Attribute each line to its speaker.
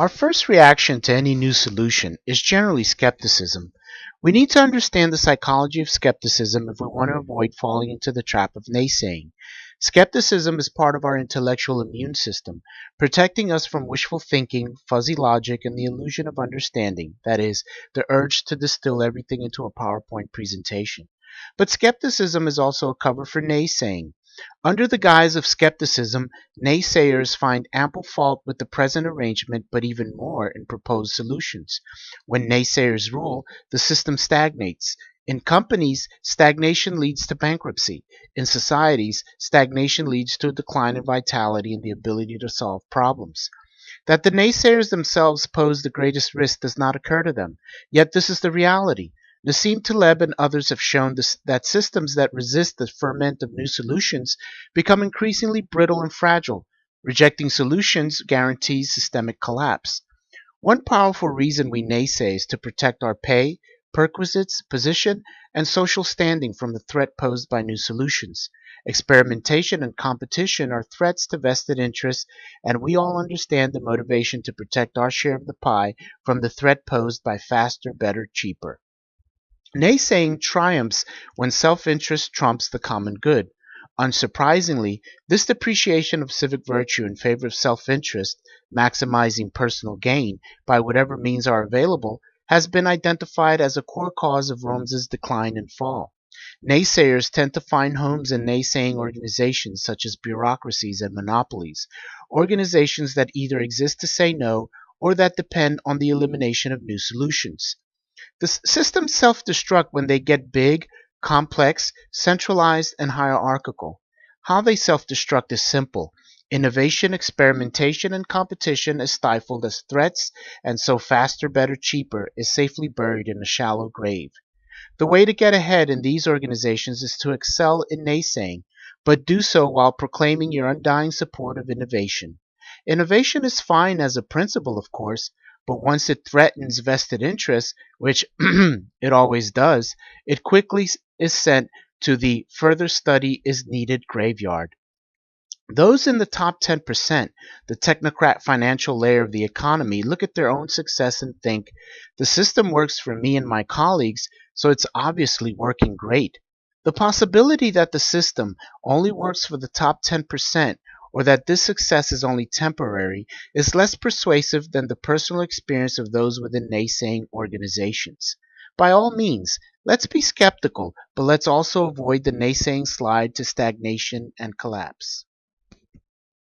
Speaker 1: Our first reaction to any new solution is generally skepticism. We need to understand the psychology of skepticism if we want to avoid falling into the trap of naysaying. Skepticism is part of our intellectual immune system, protecting us from wishful thinking, fuzzy logic, and the illusion of understanding, that is, the urge to distill everything into a PowerPoint presentation. But skepticism is also a cover for naysaying. Under the guise of skepticism, naysayers find ample fault with the present arrangement, but even more in proposed solutions. When naysayers rule, the system stagnates. In companies, stagnation leads to bankruptcy. In societies, stagnation leads to a decline in vitality and the ability to solve problems. That the naysayers themselves pose the greatest risk does not occur to them, yet this is the reality. Nassim Taleb and others have shown that systems that resist the ferment of new solutions become increasingly brittle and fragile. Rejecting solutions guarantees systemic collapse. One powerful reason we naysay is to protect our pay, perquisites, position, and social standing from the threat posed by new solutions. Experimentation and competition are threats to vested interests, and we all understand the motivation to protect our share of the pie from the threat posed by faster, better, cheaper. Naysaying triumphs when self-interest trumps the common good. Unsurprisingly, this depreciation of civic virtue in favor of self-interest, maximizing personal gain by whatever means are available, has been identified as a core cause of Rome's decline and fall. Naysayers tend to find homes in naysaying organizations such as bureaucracies and monopolies, organizations that either exist to say no or that depend on the elimination of new solutions. The systems self-destruct when they get big, complex, centralized, and hierarchical. How they self-destruct is simple. Innovation, experimentation, and competition is stifled as threats, and so faster, better, cheaper is safely buried in a shallow grave. The way to get ahead in these organizations is to excel in naysaying, but do so while proclaiming your undying support of innovation. Innovation is fine as a principle, of course, but once it threatens vested interests, which it always does, it quickly is sent to the further study is needed graveyard. Those in the top 10%, the technocrat financial layer of the economy, look at their own success and think, the system works for me and my colleagues, so it's obviously working great. The possibility that the system only works for the top 10% or that this success is only temporary is less persuasive than the personal experience of those within naysaying organizations. By all means, let's be skeptical, but let's also avoid the naysaying slide to stagnation and collapse.